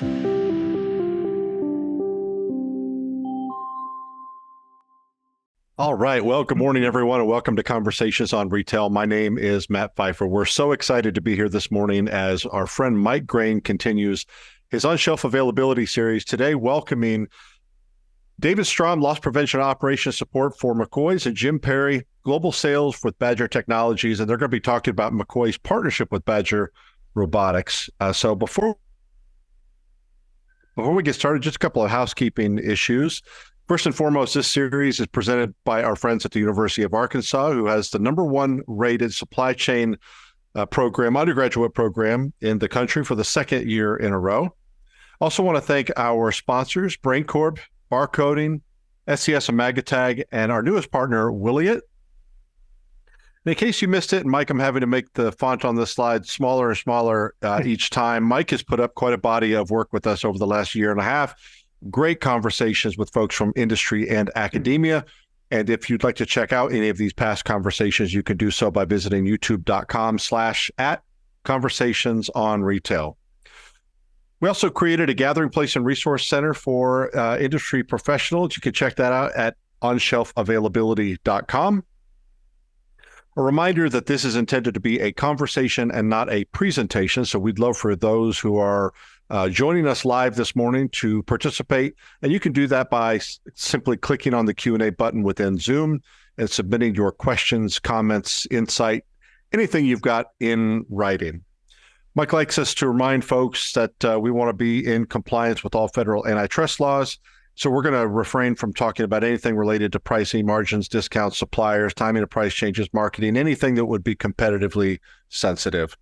All right. Well, good morning, everyone, and welcome to Conversations on Retail. My name is Matt Pfeiffer. We're so excited to be here this morning as our friend Mike Graen continues his on-shelf availability series. Today, welcoming David Strom, Loss Prevention Operations Support for McCoy's, and Jim Perry, Global Sales with Badger Technologies. And they're going to be talking about McCoy's partnership with Badger Robotics. So before we get started, just a couple of housekeeping issues. First and foremost, this series is presented by our friends at the University of Arkansas, who has the #1 rated supply chain program, undergraduate program in the country for the second year in a row. Also want to thank our sponsors, BrainCorp, Barcoding, SCS and Magatag, and our newest partner, Williot. In case you missed it, and Mike, I'm having to make the font on this slide smaller and smaller each time. Mike has put up quite a body of work with us over the last year and a half. Great conversations with folks from industry and academia. And if you'd like to check out any of these past conversations, you can do so by visiting youtube.com/@conversationsonretail. We also created a gathering place and resource center for industry professionals. You can check that out at onshelfavailability.com. A reminder that this is intended to be a conversation and not a presentation. So we'd love for those who are joining us live this morning to participate. And you can do that by simply clicking on the Q&A button within Zoom and submitting your questions, comments, insight, anything you've got in writing. Mike likes us to remind folks that we want to be in compliance with all federal antitrust laws. So we're going to refrain from talking about anything related to pricing, margins, discounts, suppliers, timing of price changes, marketing, anything that would be competitively sensitive.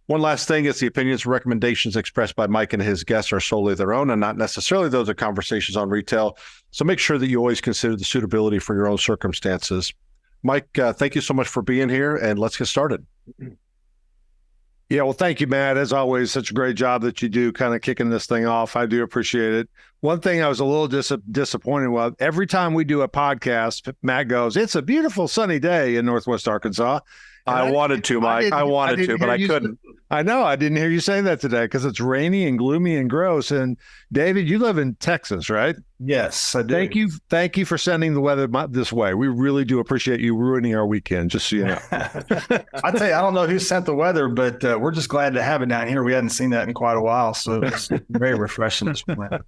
One last thing is the opinions and recommendations expressed by Mike and his guests are solely their own and not necessarily those of Conversations on Retail. So make sure that you always consider the suitability for your own circumstances. Mike, thank you so much for being here, and let's get started. Yeah, well, thank you, Matt. As always, such a great job that you do kind of kicking this thing off. I do appreciate it. One thing I was a little disappointed with, every time we do a podcast, Matt goes, "It's a beautiful sunny day in Northwest Arkansas." I wanted to, Mike. I wanted to, but I couldn't. I know. I didn't hear you say that today because it's rainy and gloomy and gross. And David, you live in Texas, right? Yes, I do. Thank you for sending the weather this way. We really do appreciate you ruining our weekend, just so you know. I tell you, I don't know who sent the weather, but we're just glad to have it down here. We hadn't seen that in quite a while, so it's very refreshing this morning.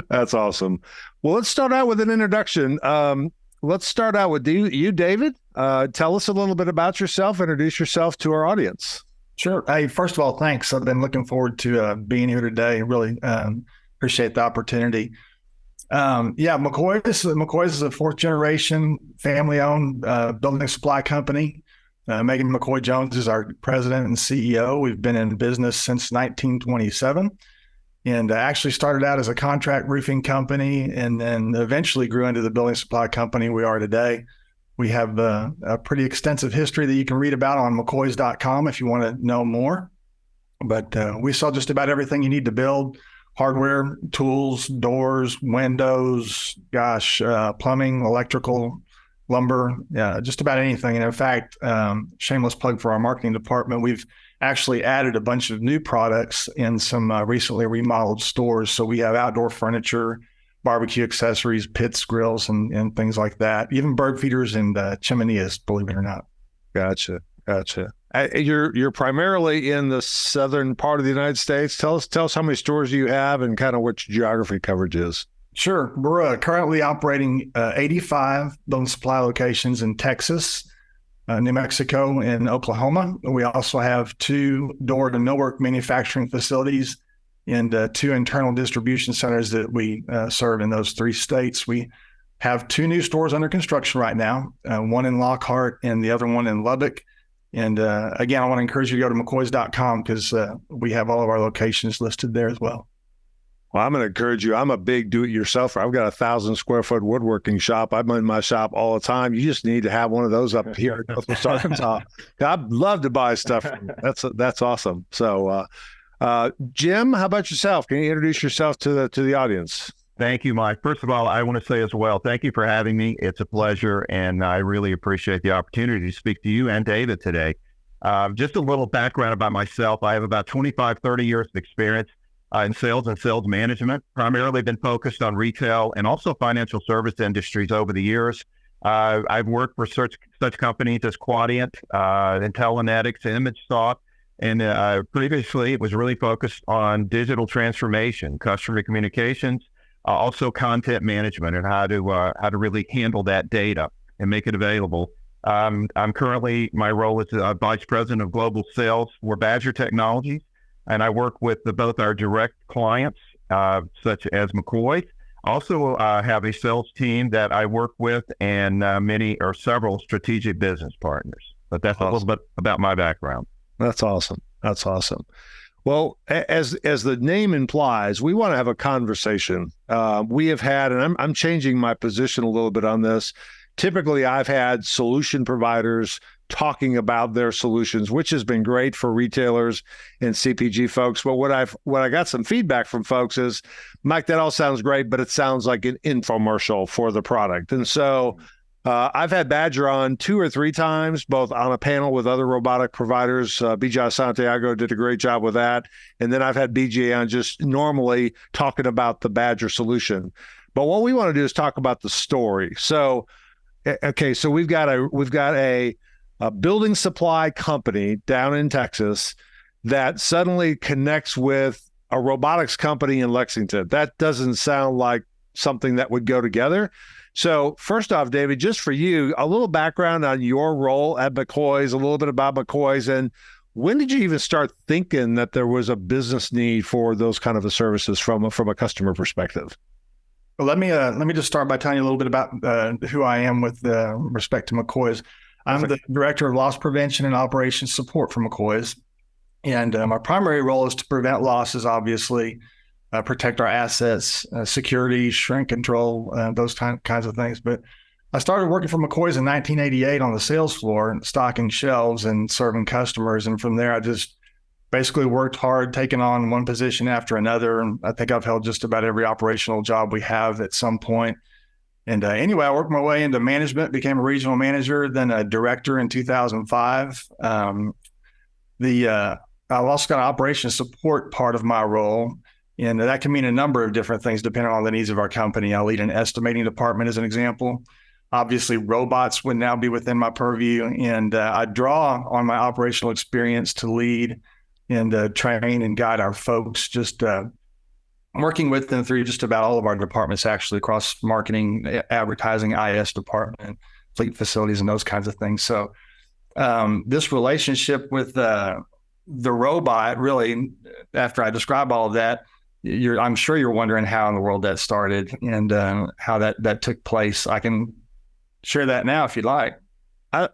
That's awesome. Well, let's start out with an introduction. Let's start out with you, David. Tell us a little bit about yourself. Introduce yourself to our audience. Sure. Hey, first of all, thanks. I've been looking forward to being here today. Really appreciate the opportunity. McCoy's is a fourth generation family-owned building supply company. Megan McCoy Jones is our president and CEO. We've been in business since 1927. And actually started out as a contract roofing company and then eventually grew into the building supply company we are today. We have a pretty extensive history that you can read about on McCoy's.com if you want to know more. But we sell just about everything you need to build: hardware, tools, doors, windows, plumbing, electrical, lumber, just about anything. And in fact, shameless plug for our marketing department, we've actually added a bunch of new products in some recently remodeled stores. So we have outdoor furniture, barbecue accessories, pits, grills, and things like that. Even bird feeders and chimeneas, believe it or not. Gotcha. You're primarily in the southern part of the United States. Tell us how many stores you have and kind of what your geography coverage is. Sure. We're currently operating 85 building supply locations in Texas, New Mexico, and Oklahoma. We also have 2 door-to-millwork manufacturing facilities and 2 internal distribution centers that we serve in those 3 states. We have 2 new stores under construction right now, one in Lockhart and the other one in Lubbock. And again, I want to encourage you to go to McCoy's.com because we have all of our locations listed there as well. Well, I'm going to encourage you. I'm a big do-it-yourselfer. I've got a 1,000 square foot woodworking shop. I'm in my shop all the time. You just need to have one of those up here in Northwest Arkansas. I'd love to buy stuff from you. That's awesome. So, Jim, how about yourself? Can you introduce yourself to the audience? Thank you, Mike. First of all, I want to say as well, thank you for having me. It's a pleasure, and I really appreciate the opportunity to speak to you and David today. Just a little background about myself. I have about 25, 30 years of experience in sales and sales management, primarily been focused on retail and also financial service industries over the years. I've worked for such companies as Quadient, Intellinetics, ImageSoft, and previously it was really focused on digital transformation, customer communications, also content management, and how to really handle that data and make it available. I'm currently, my role is Vice President of Global Sales for Badger Technologies, and I work with both our direct clients, such as McCoy's. Also have a sales team that I work with and many or several strategic business partners. But that's awesome. A little bit about my background. That's awesome. That's awesome. Well, as the name implies, we want to have a conversation. We have had, and I'm changing my position a little bit on this. Typically, I've had solution providers talking about their solutions, which has been great for retailers and CPG folks. But what I got some feedback from folks is, Mike, that all sounds great, but it sounds like an infomercial for the product. And so I've had Badger on 2 or 3 times, both on a panel with other robotic providers. BJ Santiago did a great job with that. And then I've had BJ on just normally talking about the Badger solution. But what we want to do is talk about the story. So, okay, so we've got a building supply company down in Texas that suddenly connects with a robotics company in Lexington. That doesn't sound like something that would go together. So first off, David, just for you, a little background on your role at McCoy's, a little bit about McCoy's, and when did you even start thinking that there was a business need for those kind of services from a customer perspective? Well, let me just start by telling you a little bit about who I am with respect to McCoy's. I'm the Director of Loss Prevention and Operations Support for McCoy's. And my primary role is to prevent losses, obviously, protect our assets, security, shrink control, those kinds of things. But I started working for McCoy's in 1988 on the sales floor, stocking shelves and serving customers. And from there, I just basically worked hard, taking on one position after another. And I think I've held just about every operational job we have at some point. And anyway, I worked my way into management, became a regional manager, then a director in 2005. I've also got an operations support part of my role, and that can mean a number of different things depending on the needs of our company. I lead an estimating department as an example. Obviously, robots would now be within my purview, and I draw on my operational experience to lead and train and guide our folks, just working with them through just about all of our departments, actually, across marketing, advertising, IS department, fleet facilities, and those kinds of things. So this relationship with the robot, really, after I describe all of that, I'm sure you're wondering how in the world that started and how that took place. I can share that now if you'd like.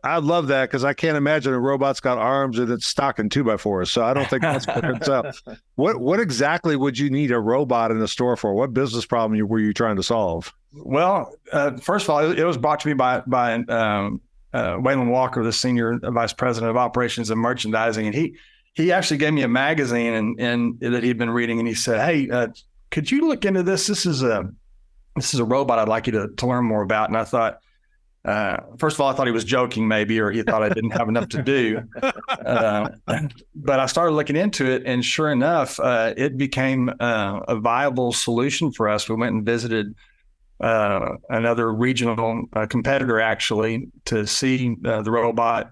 I love that, because I can't imagine a robot's got arms and it's stocking 2x4s. So I don't think that's what it's up. What exactly would you need a robot in the store for? What business problem were you trying to solve? Well, first of all, it was brought to me by Waylon Walker, the Senior Vice President of Operations and Merchandising. And he actually gave me a magazine and that he'd been reading. And he said, hey, could you look into this? This is a robot I'd like you to learn more about. And I thought, first of all, I thought he was joking maybe, or he thought I didn't have enough to do. But I started looking into it, and sure enough, it became a viable solution for us. We went and visited another regional competitor, actually, to see the robot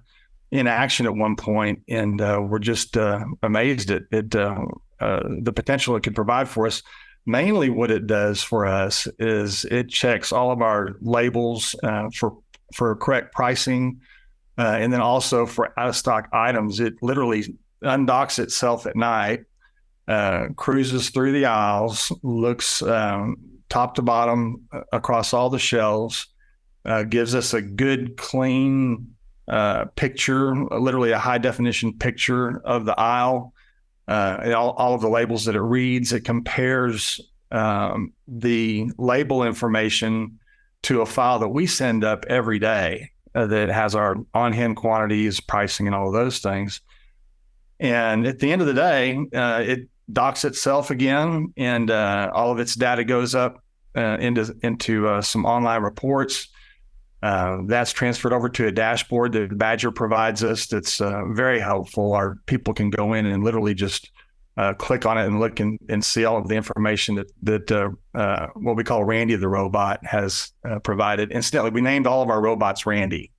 in action at one point, and we're just amazed at the potential it could provide for us. Mainly what it does for us is it checks all of our labels for correct pricing, and then also for out-of-stock items. It literally undocks itself at night, cruises through the aisles, looks top to bottom across all the shelves, gives us a good, clean picture, literally a high-definition picture of the aisle, all of the labels that it reads. It compares the label information to a file that we send up every day that has our on-hand quantities, pricing, and all of those things. And at the end of the day, it docks itself again, and all of its data goes up into some online reports. That's transferred over to a dashboard that Badger provides us that's very helpful. Our people can go in and literally just click on it and look and see all of the information that what we call Randy the robot has provided. Incidentally, we named all of our robots Randy.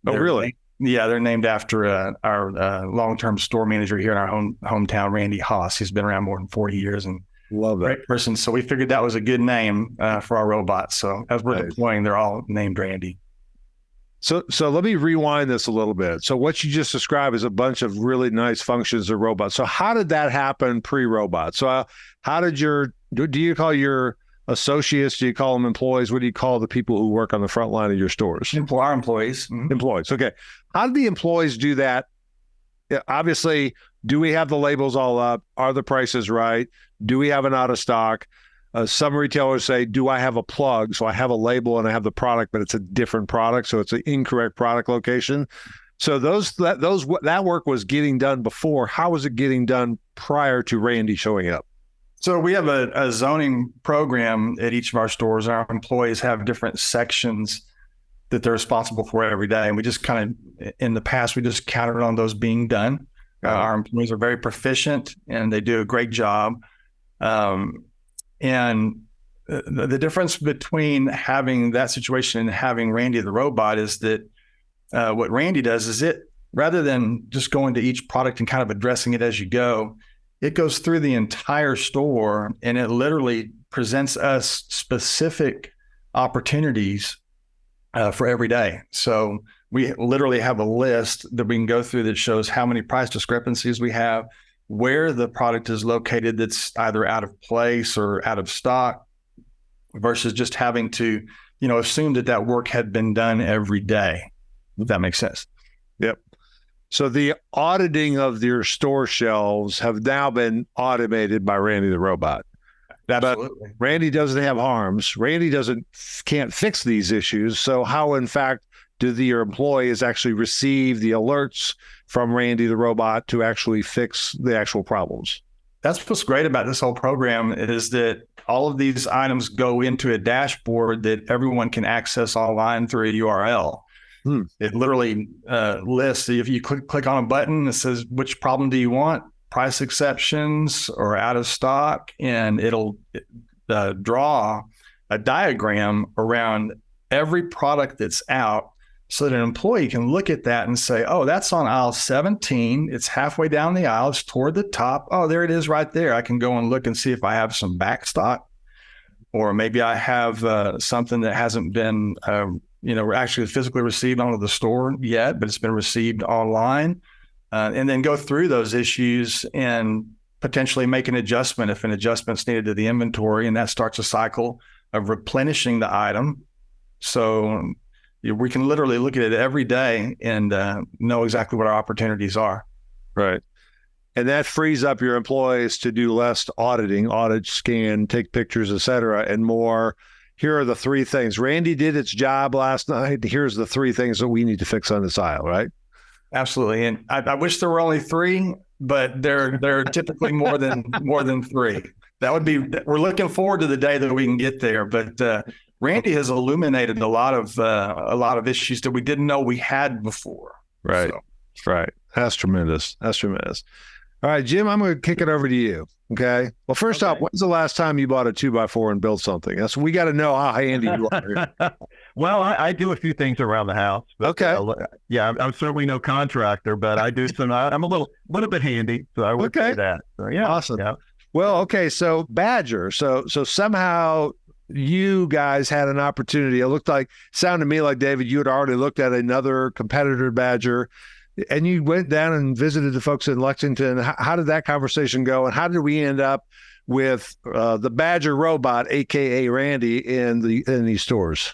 Oh, really? They're named after our long-term store manager here in our hometown, Randy Haas. He's been around more than 40 years and Love that. great person. So we figured that was a good name for our robots. So as we're deploying, they're all named Randy. So let me rewind this a little bit. So what you just described is a bunch of really nice functions of robots. So how did that happen pre-robot? So how did do you call your associates? Do you call them employees? What do you call the people who work on the front line of your stores? Our employees. Mm-hmm. Employees. Okay. How did the employees do that? Obviously, do we have the labels all up? Are the prices right? Do we have an out of stock? Some retailers say, do I have a plug? So I have a label and I have the product, but it's a different product. So it's an incorrect product location. So that work was getting done before. How was it getting done prior to Randy showing up? So we have a zoning program at each of our stores. Our employees have different sections that they're responsible for every day. And we just kind of, in the past, we just counted on those being done. Our employees are very proficient and they do a great job. And the difference between having that situation and having Randy the robot is that what Randy does is rather than just going to each product and kind of addressing it as you go, it goes through the entire store and it literally presents us specific opportunities for every day. So we literally have a list that we can go through that shows how many price discrepancies we have, where the product is located that's either out of place or out of stock, versus just having to, assume that work had been done every day, if that makes sense. Yep. So the auditing of your store shelves have now been automated by Randy the robot. Absolutely. But Randy doesn't have arms. Randy can't fix these issues. So how, in fact, do your employees actually receive the alerts from Randy the robot to actually fix the actual problems? That's what's great about this whole program is that all of these items go into a dashboard that everyone can access online through a URL. It literally lists, if you click on a button, it says, which problem do you want? Price exceptions or out of stock, and it'll draw a diagram around every product that's out so that an employee can look at that and say, oh, that's on aisle 17. It's halfway down the aisle. It's toward the top. Oh, there it is right there. I can go and look and see if I have some back stock, or maybe I have something that hasn't been, actually physically received onto the store yet, but it's been received online. And then go through those issues and potentially make an adjustment if an adjustment's needed to the inventory, and that starts a cycle of replenishing the item. So we can literally look at it every day and know exactly what our opportunities are. Right. And that frees up your employees to do less auditing, audit, scan, take pictures, et cetera, and more. Here are the three things. Randy did its job last night. Here's the three things that we need to fix on this aisle, right? Absolutely. And I wish there were only three, but they're typically more than three. We're looking forward to the day that we can get there. But Randy has illuminated a lot of issues that we didn't know we had before. Right. So. Right. That's tremendous. All right, Jim, I'm going to kick it over to you. Okay. Well, first off, when's the last time you bought a 2x4 and built something? We got to know how handy you are here. Well, I do a few things around the house. But, okay. I'm certainly no contractor, but I do some. I'm a little bit handy, so I would say that. So, yeah. Awesome. Yeah. Well, okay. So Badger. So somehow you guys had an opportunity. It sounded to me like, David, you had already looked at another competitor Badger, and you went down and visited the folks in Lexington. How did that conversation go? And how did we end up with the Badger robot, AKA Randy, in these stores?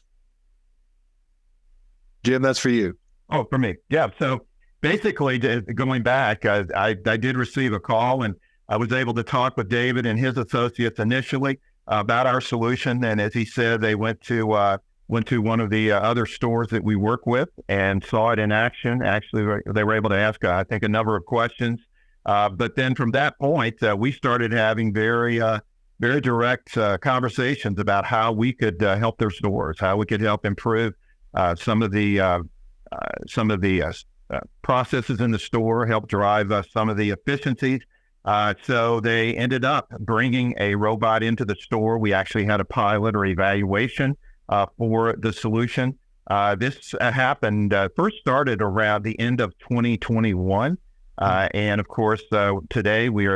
Jim, that's for you. Oh, for me. Yeah. So basically, going back, I did receive a call, and I was able to talk with David and his associates initially about our solution. And as he said, they went to one of the other stores that we work with and saw it in action. Actually, they were able to ask, I think, a number of questions. But then from that point, we started having very direct conversations about how we could help their stores, how we could help improve some of the processes in the store, help drive some of the efficiencies, So they ended up bringing a robot into the store. We actually had a pilot or evaluation for the solution. This happened, first started around the end of 2021. And of course, today we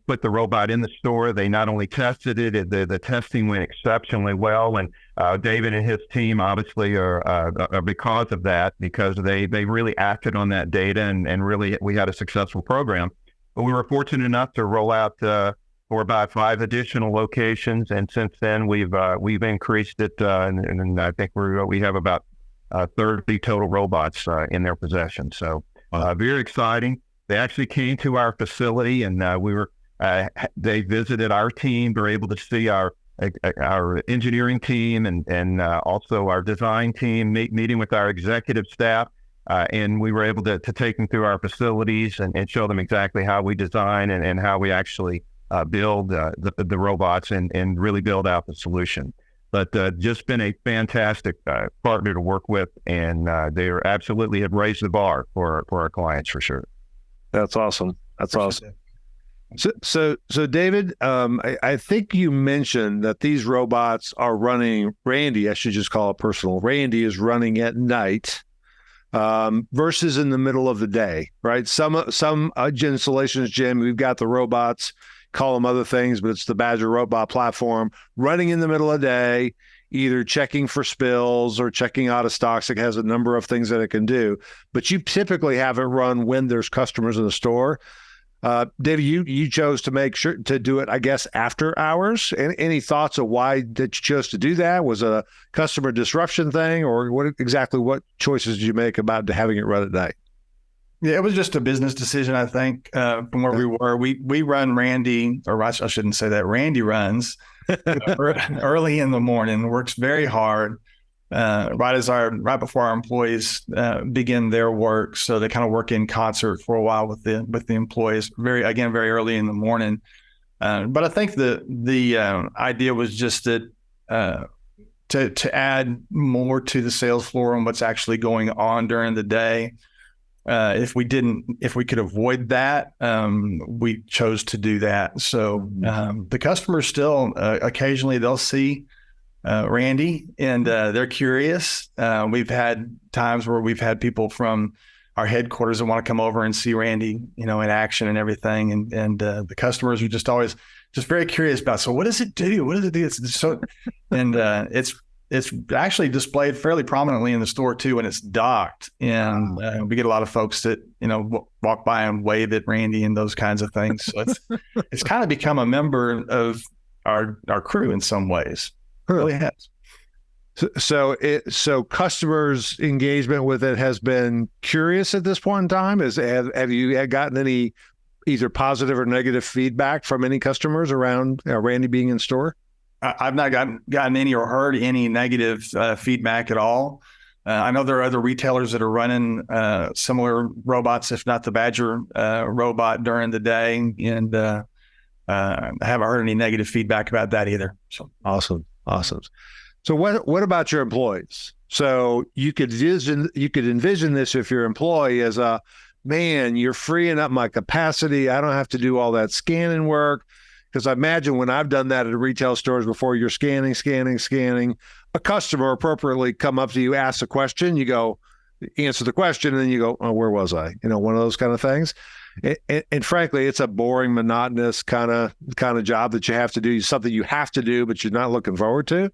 put the robot in the store. They not only tested it, the testing went exceptionally well. And David and his team obviously are because of that, because they really acted on that data and really we had a successful program. But we were fortunate enough to roll out for about 5 additional locations, and since then we've increased it, and I think we have about 30 total robots in their possession. So very exciting. They actually came to our facility, and they visited our team. They were able to see our engineering team and also our design team, meeting with our executive staff. And we were able to take them through our facilities and show them exactly how we design and how we actually build the robots and really build out the solution. But just been a fantastic partner to work with, and they absolutely have raised the bar for our clients for sure. That's awesome. That's awesome. So David, I think you mentioned that these robots are running. Randy, I should just call it personal. Randy is running at night. Versus in the middle of the day, right? Some installations, Jim, we've got the robots, call them other things, but it's the Badger robot platform running in the middle of the day, either checking for spills or checking out of stocks. It has a number of things that it can do, but you typically have it run when there's customers in the store. David, you chose to make sure to do it, I guess, after hours. Any thoughts of why that you chose to do that? Was it a customer disruption thing, or what choices did you make about having it run at night? Yeah, it was just a business decision, I think, from where we were. We run Randy, or I shouldn't say that. Randy runs early in the morning, works very hard. Right before our employees begin their work, so they kind of work in concert for a while with the employees. Very early in the morning. But I think the idea was just that to add more to the sales floor and what's actually going on during the day. If we could avoid that, we chose to do that. So the customers still occasionally they'll see Randy, and they're curious. We've had times where we've had people from our headquarters that want to come over and see Randy, in action and everything. And the customers are just always just very curious about. So what does it do? What does it do? It's so, and it's actually displayed fairly prominently in the store too, and it's docked. And we get a lot of folks that walk by and wave at Randy and those kinds of things. So it's kind of become a member of our crew in some ways. It really has. So customers' engagement with it has been curious at this point in time. Have you gotten any either positive or negative feedback from any customers around Randy being in store? I've not gotten any or heard any negative feedback at all. I know there are other retailers that are running similar robots, if not the Badger robot during the day, and I haven't heard any negative feedback about that either. So awesome. So what about your employees? So you could envision this if your employee as a man, you're freeing up my capacity. I don't have to do all that scanning work. Because I imagine when I've done that at retail stores before, you're scanning, a customer appropriately come up to you, ask a question, you go, answer the question, and then you go, oh, where was I? One of those kind of things. And frankly, it's a boring, monotonous kind of job that you have to do, something you have to do, but you're not looking forward to.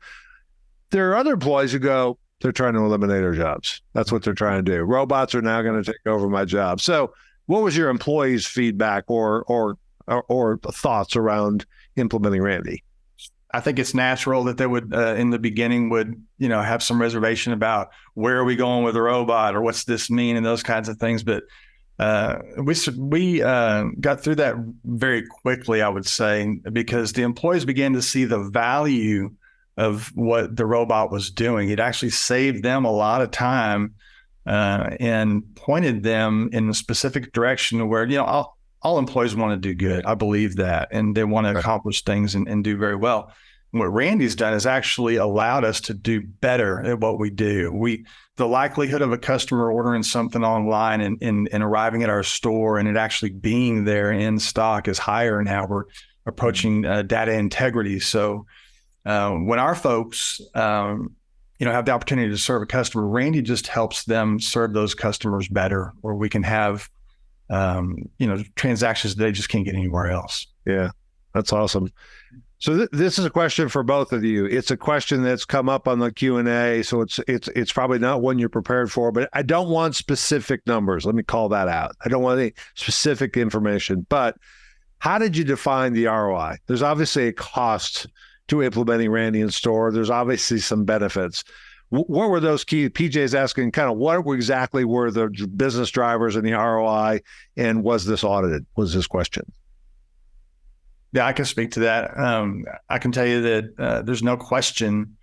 There are other employees who go, they're trying to eliminate our jobs. That's what they're trying to do. Robots are now going to take over my job. So what was your employees' feedback or thoughts around implementing Randy? I think it's natural that they would, in the beginning, have some reservation about where are we going with the robot or what's this mean and those kinds of things. But we got through that very quickly, I would say, because the employees began to see the value of what the robot was doing. It actually saved them a lot of time and pointed them in a specific direction where, all employees want to do good. I believe that. And they want to accomplish things and do very well. What Randy's done is actually allowed us to do better at what we do. The likelihood of a customer ordering something online and arriving at our store and it actually being there in stock is higher now. We're approaching data integrity. So when our folks, have the opportunity to serve a customer, Randy just helps them serve those customers better, or we can have, transactions that they just can't get anywhere else. Yeah, that's awesome. So this is a question for both of you. It's a question that's come up on the Q&A, so it's probably not one you're prepared for, but I don't want specific numbers. Let me call that out. I don't want any specific information, but how did you define the ROI? There's obviously a cost to implementing Randy in store. There's obviously some benefits. What were those key? PJ's asking kind of what exactly were the business drivers in the ROI, and was this audited, was his question. Yeah, I can speak to that. I can tell you that there's no question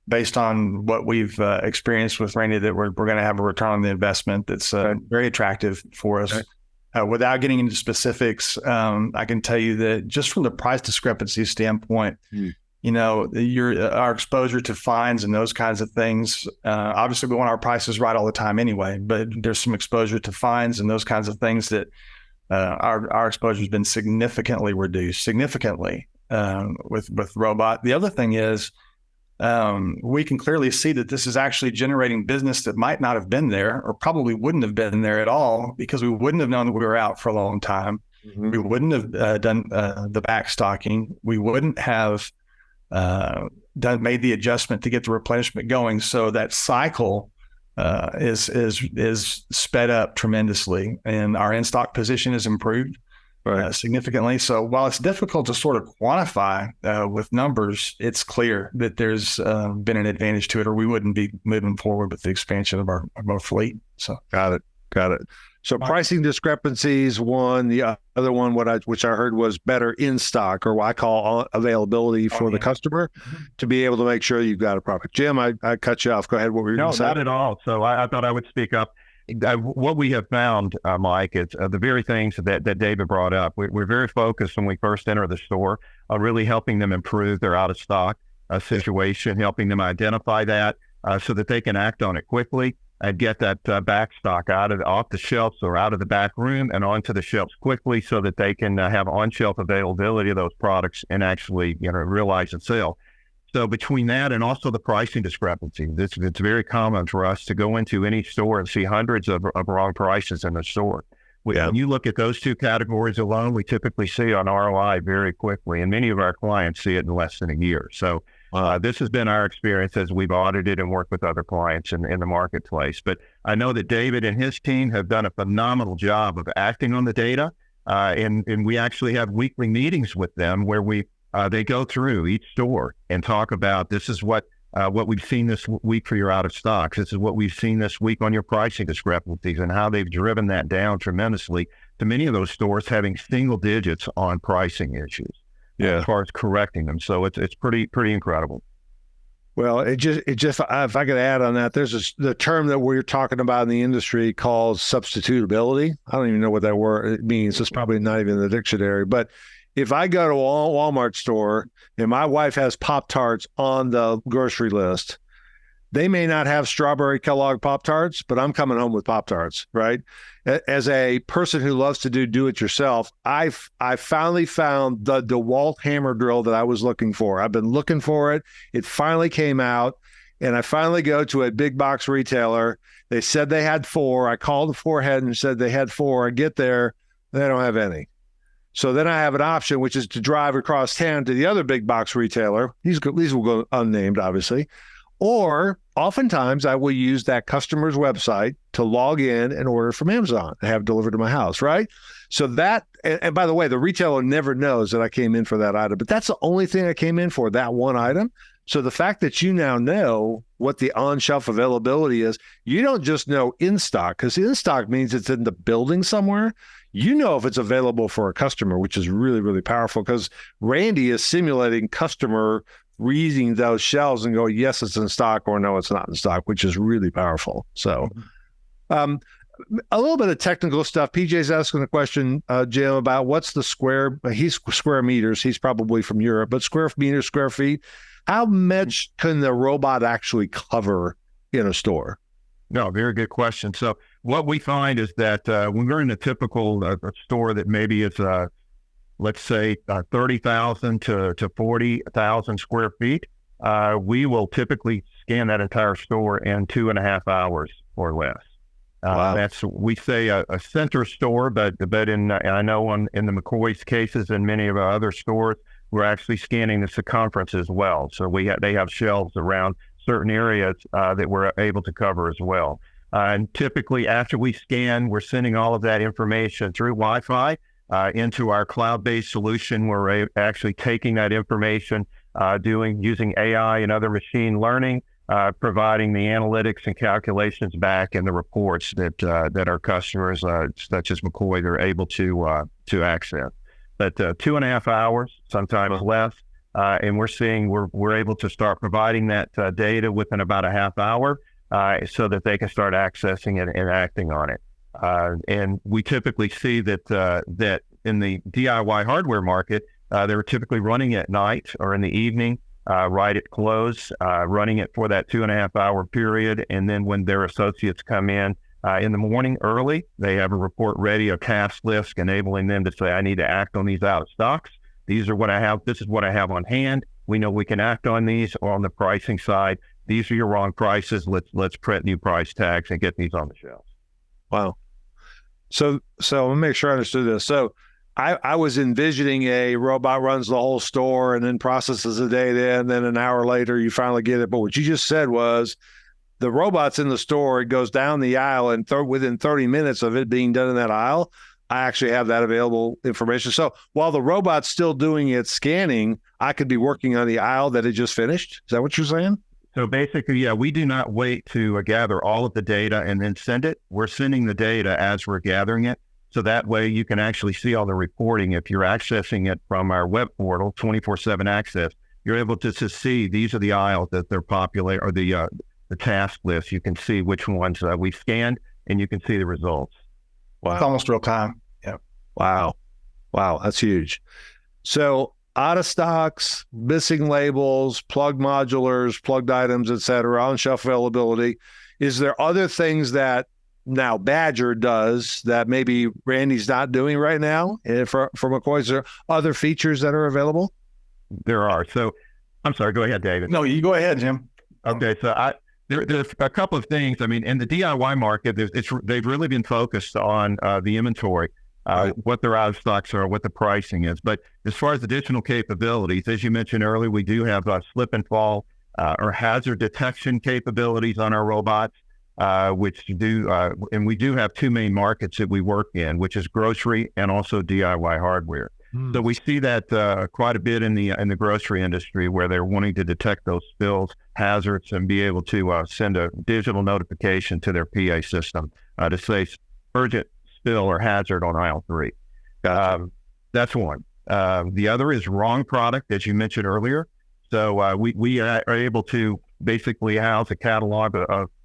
based on what we've experienced with Randy that we're going to have a return on the investment that's very attractive for us. Without getting into specifics, I can tell you that just from the price discrepancy standpoint, our exposure to fines and those kinds of things, obviously we want our prices right all the time anyway, but there's some exposure to fines and those kinds of things that our exposure has been significantly reduced, with Robot. The other thing is we can clearly see that this is actually generating business that might not have been there or probably wouldn't have been there at all because we wouldn't have known that we were out for a long time. Mm-hmm. We wouldn't have done the backstocking. We wouldn't have made the adjustment to get the replenishment going. So that cycle is sped up tremendously, and our in-stock position is improved significantly. So while it's difficult to sort of quantify with numbers, it's clear that there's been an advantage to it, or we wouldn't be moving forward with the expansion of our fleet. So got it. So pricing discrepancies, one. The other one, which I heard was better in stock, or what I call availability for the customer, to be able to make sure you've got a product. Jim, I cut you off. Go ahead. What were you going to say? No, not at all. So I thought I would speak up. What we have found, Mike, is the very things that David brought up. We're very focused when we first enter the store on really helping them improve their out of stock situation, helping them identify that so that they can act on it quickly and get that back stock off the shelves or out of the back room and onto the shelves quickly so that they can have on-shelf availability of those products and actually realize and sell. So between that and also the pricing discrepancy, it's very common for us to go into any store and see hundreds of wrong prices in the store. When you look at those two categories alone, we typically see on ROI very quickly, and many of our clients see it in less than a year. So this has been our experience as we've audited and worked with other clients in the marketplace. But I know that David and his team have done a phenomenal job of acting on the data, and we actually have weekly meetings with them where they go through each store and talk about this is what we've seen this week for your out of stocks. This is what we've seen this week on your pricing discrepancies, and how they've driven that down tremendously to many of those stores having single digits on pricing issues. As far as correcting them. So it's pretty incredible. Well, it just if I could add on that, there's the term that we're talking about in the industry called substitutability. I don't even know what that word means. It's probably not even in the dictionary. But if I go to a Walmart store and my wife has Pop-Tarts on the grocery list, they may not have strawberry Kellogg Pop-Tarts, but I'm coming home with Pop-Tarts, right? As a person who loves to do it yourself, I finally found the DeWalt hammer drill that I was looking for. I've been looking for it. It finally came out, and I finally go to a big box retailer. They said they had 4. I called the forehead and said they had 4. I get there, they don't have any. So then I have an option, which is to drive across town to the other big box retailer. These will go unnamed, obviously. Or oftentimes I will use that customer's website to log in and order from Amazon and have it delivered to my house, right? So that, and by the way, the retailer never knows that I came in for that item, but that's the only thing I came in for, that one item. So the fact that you now know what the on-shelf availability is, you don't just know in stock, because in stock means it's in the building somewhere. You know if it's available for a customer, which is really, really powerful, because Randy is simulating customer reading those shelves and go, yes, it's in stock, or no, it's not in stock, which is really powerful. So a little bit of technical stuff. PJ's asking a question, Jim, about what's the square meters. He's probably from Europe, but square meters, square feet. How much can the robot actually cover in a store? No, very good question. So what we find is that when we're in a typical store that maybe is, let's say, 30,000 to 40,000 square feet, we will typically scan that entire store in 2.5 hours or less. Wow. That's, we say a center store, but in I know in the McCoy's cases and many of our other stores, we're actually scanning the circumference as well. So they have shelves around certain areas that we're able to cover as well. And typically after we scan, we're sending all of that information through Wi-Fi into our cloud-based solution. We're actually taking that information, using AI and other machine learning, providing the analytics and calculations back in the reports that our customers, such as McCoy, are able to access. But 2.5 hours, sometimes less, and we're able to start providing that data within about a half hour, so that they can start accessing it and acting on it. And we typically see that in the DIY hardware market, they're typically running at night or in the evening, right at close, running it for that 2.5 hour period. And then when their associates come in the morning early, they have a report ready, a task list, enabling them to say, I need to act on these out of stocks. These are what I have. This is what I have on hand. We know we can act on these. Or on the pricing side, these are your wrong prices. Let's print new price tags and get these on the shelves. Wow. So let me make sure I understood this. So I was envisioning a robot runs the whole store and then processes the data, and then an hour later you finally get it. But what you just said was the robot's in the store, it goes down the aisle, and within 30 minutes of it being done in that aisle, I actually have that available information. So while the robot's still doing its scanning, I could be working on the aisle that it just finished. Is that what you're saying? So basically, yeah, we do not wait to gather all of the data and then send it. We're sending the data as we're gathering it. So that way you can actually see all the reporting. If you're accessing it from our web portal, 24/7 access, you're able to see these are the aisles that they're popular, or the task list. You can see which ones we've scanned, and you can see the results. Wow. It's almost real time. Yeah. Wow. That's huge. So out of stocks, missing labels, plugged modulars, plugged items, et cetera, on shelf availability. Is there other things that now Badger does that maybe Randy's not doing right now for McCoy's? Are there other features that are available? There are. So I'm sorry, go ahead, David. No, you go ahead, Jim. Okay. So there's a couple of things. I mean, in the DIY market, they've really been focused on the inventory, what their out of stocks are, what the pricing is. But as far as additional capabilities, as you mentioned earlier, we do have slip and fall or hazard detection capabilities on our robots. And we do have two main markets that we work in, which is grocery and also DIY hardware. So we see that quite a bit in the grocery industry, where they're wanting to detect those spills, hazards, and be able to send a digital notification to their PA system to say urgent spill or hazard on aisle 3. Gotcha. That's one. The other is wrong product, as you mentioned earlier. So we are able to basically house a catalog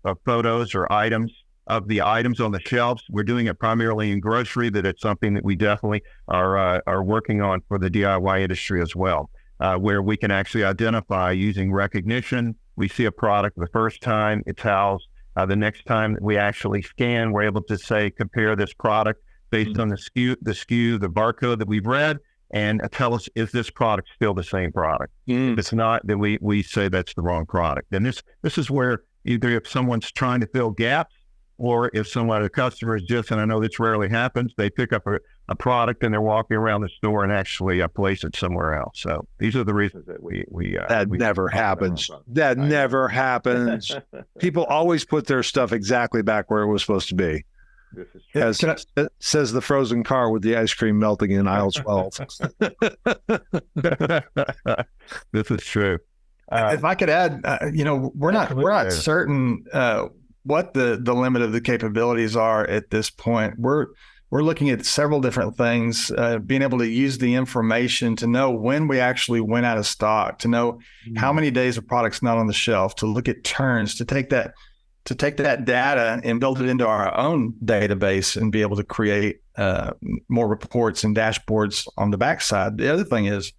of photos or items of the items on the shelves. We're doing it primarily in grocery, that it's something that we definitely are working on for the DIY industry as well, where we can actually identify using recognition. We see a product the first time, it's housed. The next time that we actually scan, we're able to say, compare this product based on the SKU, the barcode that we've read, and tell us, is this product still the same product? If it's not, then we say that's the wrong product. And this is where either if someone's trying to fill gaps, or if a customer is just, and I know this rarely happens, they pick up a product and they're walking around the store and actually place it somewhere else. So these are the reasons that we never happens. That never happens. People always put their stuff exactly back where it was supposed to be. This is true. It says the frozen car with the ice cream melting in aisle 12. This is true. If I could add, we're not certain what the limit of the capabilities are at this point. We're looking at several different things, being able to use the information to know when we actually went out of stock, to know how many days of product's not on the shelf, to look at turns, to take that to take that data and build it into our own database and be able to create more reports and dashboards on the backside. The other thing is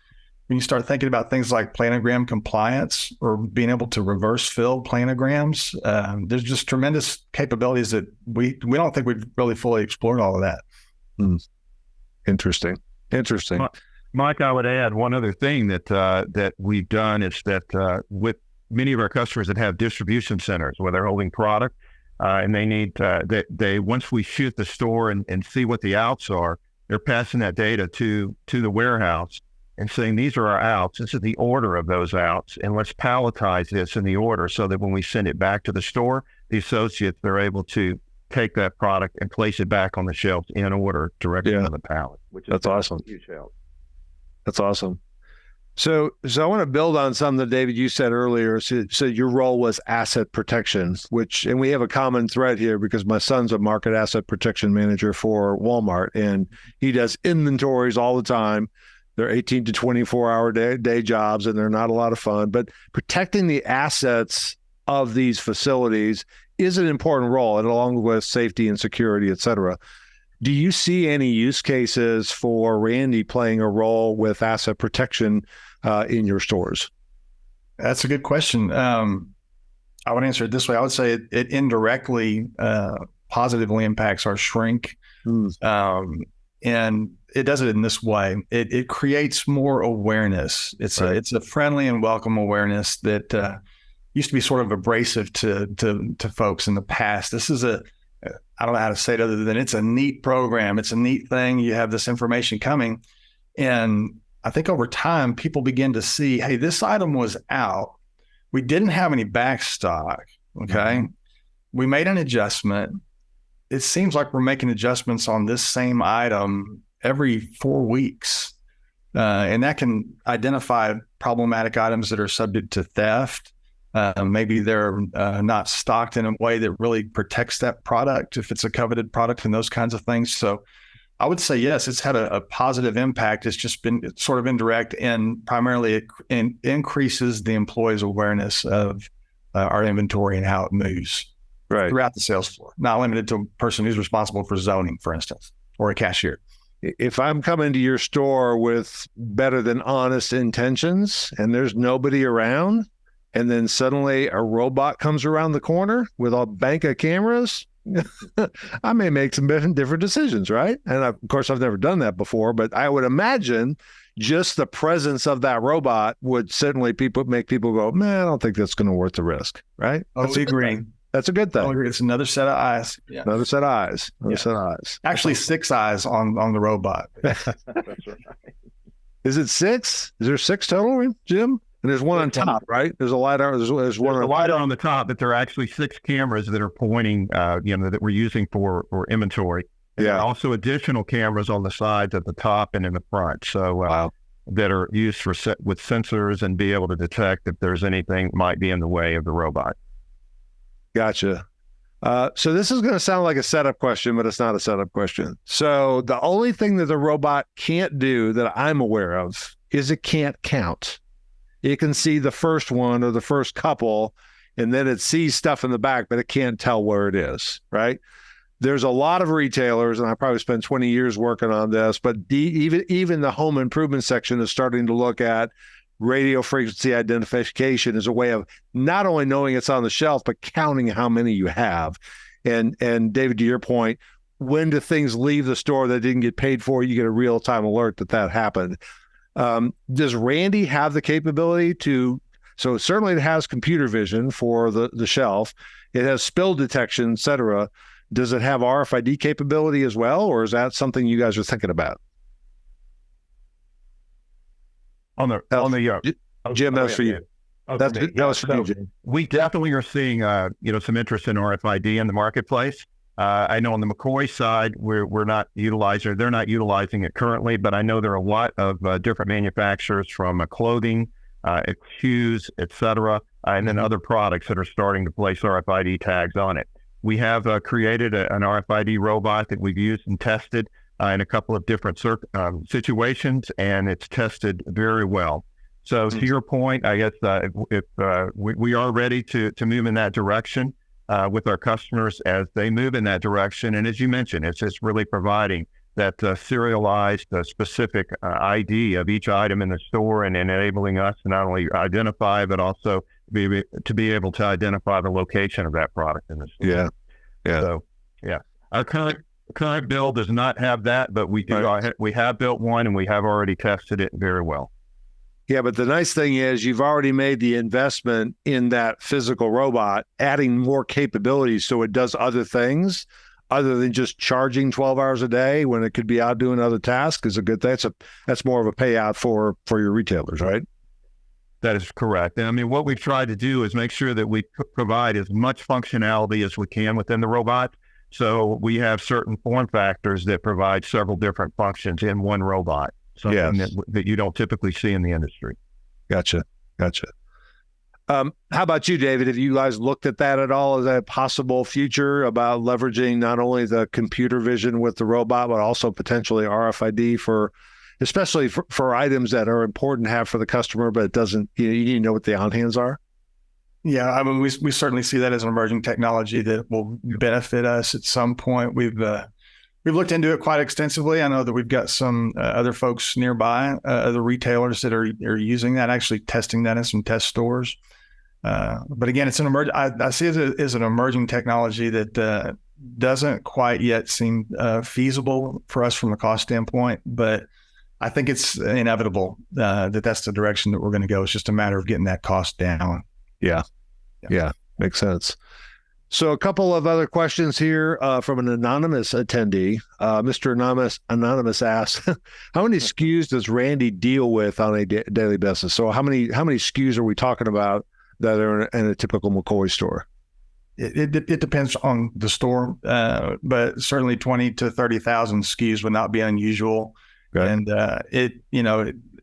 when you start thinking about things like planogram compliance or being able to reverse fill planograms, there's just tremendous capabilities that we don't think we've really fully explored all of that. Interesting. Mike, I would add one other thing that we've done is that with many of our customers that have distribution centers where they're holding product and they need they once we shoot the store and see what the outs are, they're passing that data to the warehouse and saying, these are our outs. This is the order of those outs, and let's palletize this in the order so that when we send it back to the store, the associates, they're able to take that product and place it back on the shelf in order directly on the pallet. That's awesome. Huge help. That's awesome. So I want to build on something that, David, you said earlier. So your role was asset protection, and we have a common thread here because my son's a market asset protection manager for Walmart, and he does inventories all the time. They're 18 to 24-hour day jobs, and they're not a lot of fun. But protecting the assets of these facilities is an important role, and along with safety and security, et cetera. Do you see any use cases for Randy playing a role with asset protection in your stores? That's a good question. I would answer it this way. I would say it indirectly positively impacts our shrink. And it does it in this way. It creates more awareness. It's a friendly and welcome awareness that used to be sort of abrasive to folks in the past. This is I don't know how to say it other than it's a neat program. It's a neat thing. You have this information coming. And I think over time, people begin to see, hey, this item was out. We didn't have any back stock. Okay. We made an adjustment. It seems like we're making adjustments on this same item every 4 weeks. And that can identify problematic items that are subject to theft. Maybe they're not stocked in a way that really protects that product if it's a coveted product and those kinds of things. So I would say, yes, it's had a positive impact. It's just been sort of indirect, and primarily it increases the employee's awareness of our inventory and how it moves throughout the sales floor, not limited to a person who's responsible for zoning, for instance, or a cashier. If I'm coming to your store with better than honest intentions and there's nobody around, and then suddenly a robot comes around the corner with a bank of cameras, I may make some different decisions, right? And of course, I've never done that before, but I would imagine just the presence of that robot would certainly make people go, man, I don't think that's going to worth the risk, right? Totally agree. That's a good thing. It's another set of eyes. Yeah. Another set of eyes. Set of eyes. Actually, 6 eyes on the robot. That's right. Is it 6? Is there 6 total, Jim? And there's one on top, right? There's a LiDAR. There's one a LiDAR on the top, but there are actually 6 cameras that are pointing, that we're using for inventory. And there are also additional cameras on the sides at the top and in the front. So that are used with sensors and be able to detect if there's anything might be in the way of the robot. Gotcha. So this is going to sound like a setup question, but it's not a setup question. So the only thing that the robot can't do that I'm aware of is it can't count. It can see the first one or the first couple, and then it sees stuff in the back, but it can't tell where it is, right? There's a lot of retailers, and I probably spent 20 years working on this, but even the home improvement section is starting to look at radio frequency identification as a way of not only knowing it's on the shelf, but counting how many you have. And David, to your point, when do things leave the store that didn't get paid for? You get a real-time alert that happened. Does Randy have the capability to, so certainly it has computer vision for the shelf, it has spill detection, et cetera. Does it have RFID capability as well, or is that something you guys are thinking about? Jim, that's for you. That was for you, Jim. We definitely are seeing, some interest in RFID in the marketplace. I know on the McCoy's side, we're not utilizing, they're not utilizing it currently, but I know there are a lot of different manufacturers from clothing, shoes, et cetera, and then other products that are starting to place RFID tags on it. We have created an RFID robot that we've used and tested in a couple of different situations, and it's tested very well. So to your point, I guess if we are ready to move in that direction, with our customers as they move in that direction. And as you mentioned, it's just really providing that serialized, specific ID of each item in the store and enabling us to not only identify, but also to be able to identify the location of that product in the store. Yeah. Yeah. So, yeah. Our current bill does not have that, but we do. We have built one, and we have already tested it very well. Yeah, but the nice thing is you've already made the investment in that physical robot, adding more capabilities so it does other things other than just charging 12 hours a day when it could be out doing other tasks is a good thing. That's more of a payout for your retailers, right? That is correct. And I mean, what we've tried to do is make sure that we provide as much functionality as we can within the robot. So we have certain form factors that provide several different functions in one robot. Something that you don't typically see in the industry. Gotcha. How about you, David? Have you guys looked at that at all? Is that a possible future about leveraging not only the computer vision with the robot, but also potentially RFID especially for items that are important to have for the customer, but it doesn't, you need to know what the on-hands are? Yeah, I mean, we certainly see that as an emerging technology that will benefit us at some point. We've looked into it quite extensively. I know that we've got some other folks nearby, other retailers that are using that, actually testing that in some test stores. But again, it's I see it as an emerging technology that doesn't quite yet seem feasible for us from a cost standpoint. But I think it's inevitable that that's the direction that we're going to go. It's just a matter of getting that cost down. Yeah, makes sense. So a couple of other questions here from an anonymous attendee. Mr. Anonymous asks, how many SKUs does Randy deal with on a daily basis? So how many SKUs are we talking about that are in a typical McCoy store? It depends on the store, but certainly 20 to 30,000 SKUs would not be unusual. Okay. And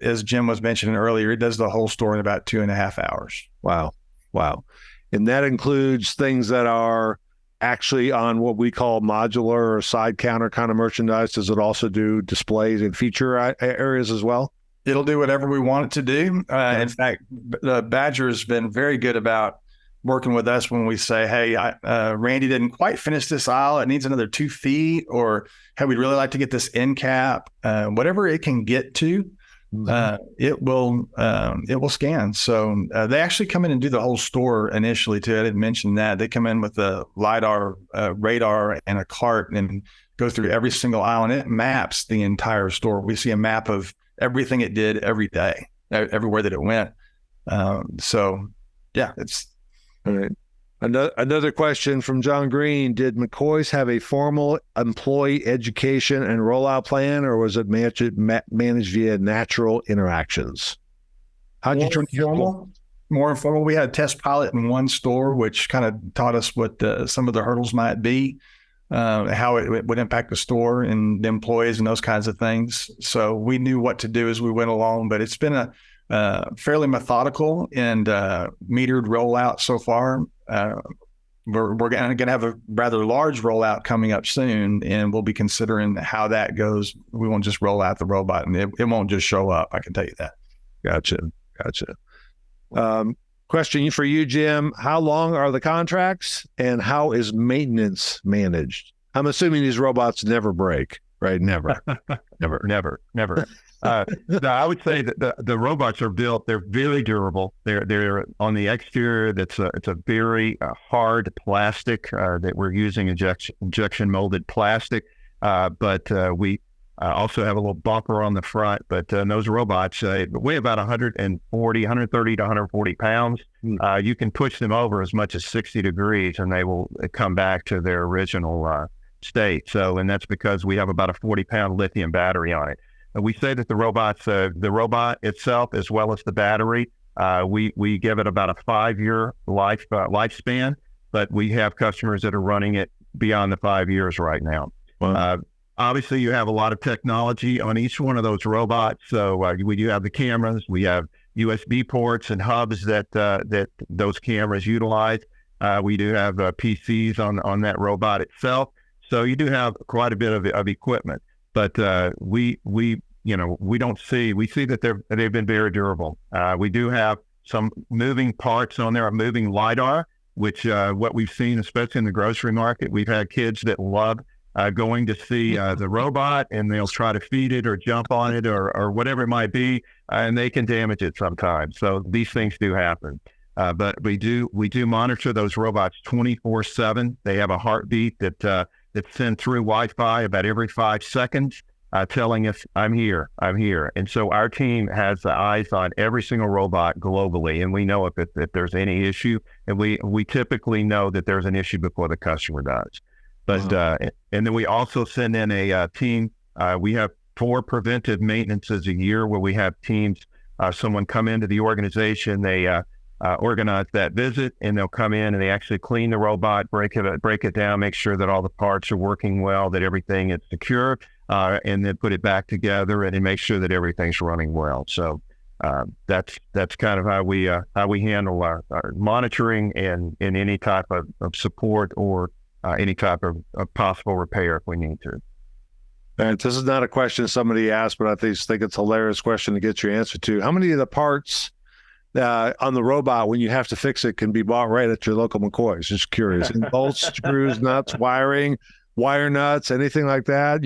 as Jim was mentioning earlier, it does the whole store in about 2.5 hours. Wow. And that includes things that are actually on what we call modular or side counter kind of merchandise. Does it also do displays and feature areas as well? It'll do whatever we want it to do. In fact, the Badger has been very good about working with us when we say, hey, Randy didn't quite finish this aisle. It needs another 2 feet, or hey, we'd really like to get this end cap. Whatever it can get to, it will scan. So they actually come in and do the whole store initially too. I didn't mention that. They come in with a LiDAR, radar, and a cart and go through every single aisle, and it maps the entire store. We see a map of everything it did every day, everywhere that it went. So yeah, it's all right. Another question from John Green. Did McCoy's have a formal employee education and rollout plan, or was it managed via natural interactions? How did you turn more informal? We had a test pilot in one store, which kind of taught us what some of the hurdles might be, how it would impact the store and the employees and those kinds of things. So we knew what to do as we went along, but it's been a fairly methodical and metered rollout so far. We're going to have a rather large rollout coming up soon, and we'll be considering how that goes. We won't just roll out the robot, and it won't just show up. I can tell you that. Gotcha. Question for you, Jim. How long are the contracts, and how is maintenance managed? I'm assuming these robots never break, right? Never. I would say that the robots are built. They're very durable. They're on the exterior. It's a very hard plastic that we're using injection molded plastic. But we also have a little bumper on the front. But those robots weigh about 130 to 140 pounds. You can push them over as much as 60 degrees, and they will come back to their original state. And that's because we have about a 40-pound lithium battery on it. We say that the robot itself, as well as the battery, we give it about a 5-year lifespan, but we have customers that are running it beyond the 5 years right now. Wow. Obviously, you have a lot of technology on each one of those robots. So we do have the cameras. We have USB ports and hubs that those cameras utilize. We do have PCs on that robot itself. So you do have quite a bit of equipment. But we see that they've been very durable. We do have some moving parts on there, a moving LiDAR which what we've seen, especially in the grocery market, we've had kids that love going to see the robot, and they'll try to feed it or jump on it or whatever it might be, and they can damage it sometimes. So these things do happen. But we do monitor those robots 24/7. They have a heartbeat that's sent through Wi-Fi about every 5 seconds, telling us, I'm here. And so our team has the eyes on every single robot globally, and we know if there's any issue, and we typically know that there's an issue before the customer does. But and then we also send in a team. We have 4 preventive maintenances a year where we have teams. Someone come into the organization, they organize that visit, and they'll come in and they actually clean the robot, break it down, make sure that all the parts are working well, that everything is secure, and then put it back together and then make sure that everything's running well. So that's kind of how we handle our monitoring and any type of support or any type of possible repair if we need to. And this is not a question somebody asked, but I think it's a hilarious question to get your answer to. How many of the parts on the robot, when you have to fix it, can be bought right at your local McCoy's? Just curious. And bolts, screws, nuts, wiring, wire nuts, anything like that?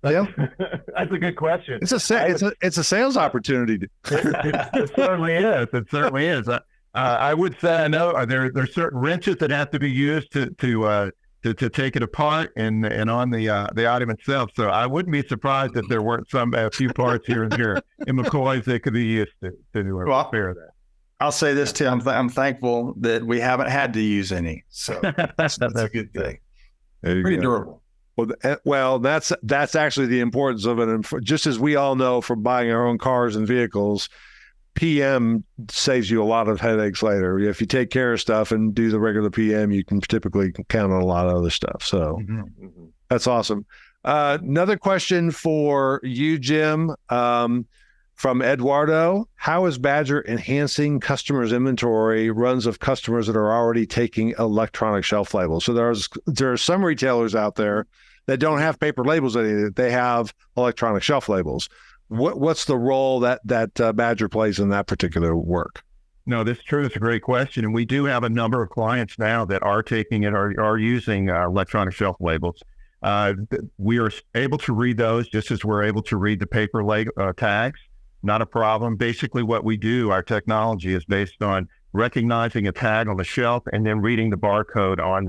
Yeah, that's a good question. It's a sales opportunity. It certainly is. It certainly is. I would say I know there's certain wrenches that have to be used to take it apart and on the item itself. So I wouldn't be surprised if there weren't a few parts here and there in McCoy's that could be used to repair that. I'll say this too. I'm thankful that we haven't had to use any. So that's a good thing. Pretty durable. Well, that's actually the importance of it. And just as we all know from buying our own cars and vehicles, PM saves you a lot of headaches later. If you take care of stuff and do the regular PM, you can typically count on a lot of other stuff. So That's awesome. Another question for you, Jim, from Eduardo. How is Badger enhancing customers' inventory runs of customers that are already taking electronic shelf labels? So there are some retailers out there that don't have paper labels anymore. They have electronic shelf labels. What's the role that Badger plays in that particular work? No, this is true. It's a great question. And we do have a number of clients now that are taking it, are using electronic shelf labels. We are able to read those just as we're able to read the paper tags. Not a problem. Basically what we do, our technology is based on recognizing a tag on the shelf and then reading the barcode on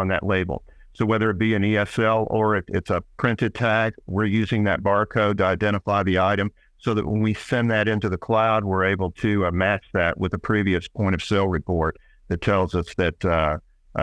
that label. So whether it be an ESL or it's a printed tag, we're using that barcode to identify the item so that when we send that into the cloud, we're able to match that with a previous point of sale report that tells us that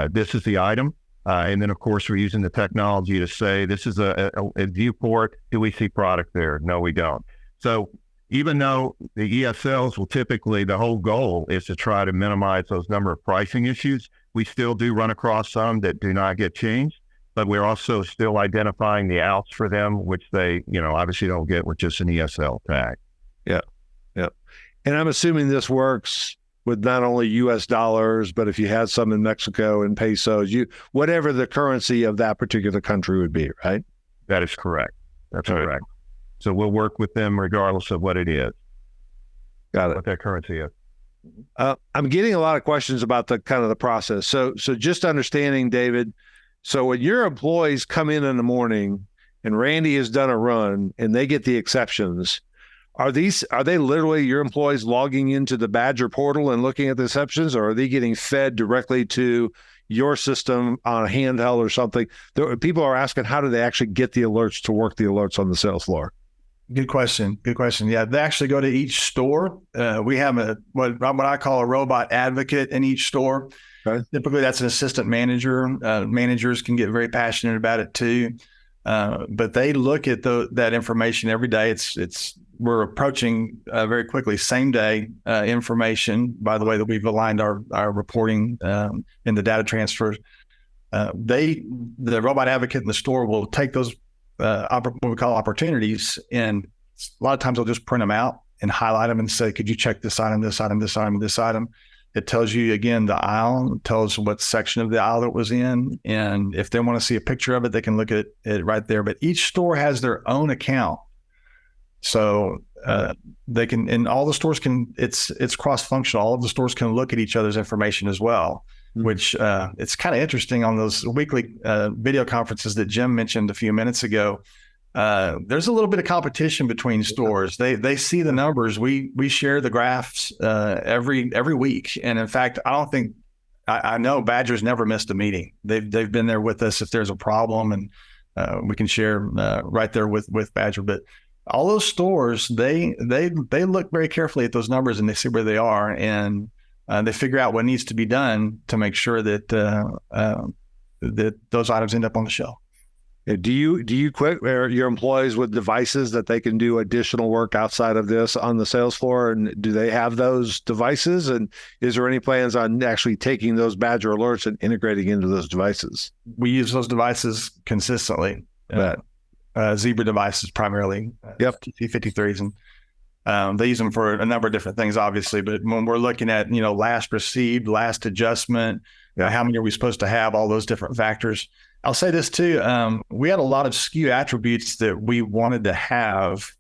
this is the item. And then, of course, we're using the technology to say, this is a viewport. Do we see product there? No, we don't. So even though the ESLs will typically, the whole goal is to try to minimize those number of pricing issues, we still do run across some that do not get changed, but we're also still identifying the outs for them, which they, obviously don't get with just an ESL tag. Yeah. And I'm assuming this works with not only U.S. dollars, but if you had some in Mexico and pesos, whatever the currency of that particular country would be, right? That is correct. That's correct. So we'll work with them regardless of what it is. Got it. What that currency is. I'm getting a lot of questions about the kind of the process. So just understanding, David, so when your employees come in the morning and Randy has done a run and they get the exceptions, are they literally your employees logging into the Badger portal and looking at the exceptions, or are they getting fed directly to your system on a handheld or something? People are asking, how do they actually get the alerts to work the alerts on the sales floor? Good question. Yeah, they actually go to each store. We have what I call a robot advocate in each store. Okay. Typically, that's an assistant manager. Managers can get very passionate about it too, but they look at that information every day. We're approaching very quickly same day information. By the way, that we've aligned our reporting in the data transfers. The robot advocate in the store will take those what we call opportunities, and a lot of times they'll just print them out and highlight them and say, could you check this item, this item, this item, this item? It tells you, again, the aisle. It tells what section of the aisle it was in. And if they want to see a picture of it, they can look at it right there. But each store has their own account. So they can, and all the stores can, it's cross-functional. All of the stores can look at each other's information as well, which it's kind of interesting on those weekly video conferences that Jim mentioned a few minutes ago. There's a little bit of competition between stores. They see the numbers. We share the graphs every week. And in fact, I know Badger's never missed a meeting. They've been there with us if there's a problem, and we can share right there with Badger. But all those stores, they look very carefully at those numbers and they see where they are, and they figure out what needs to be done to make sure that that those items end up on the shelf. Do you equip your employees with devices that they can do additional work outside of this on the sales floor? And do they have those devices? And is there any plans on actually taking those Badger alerts and integrating into those devices? We use those devices consistently. Zebra devices primarily. T53s, and they use them for a number of different things, obviously. But when we're looking at last received, last adjustment, how many are we supposed to have? All those different factors. I'll say this too. We had a lot of SKU attributes that we wanted to have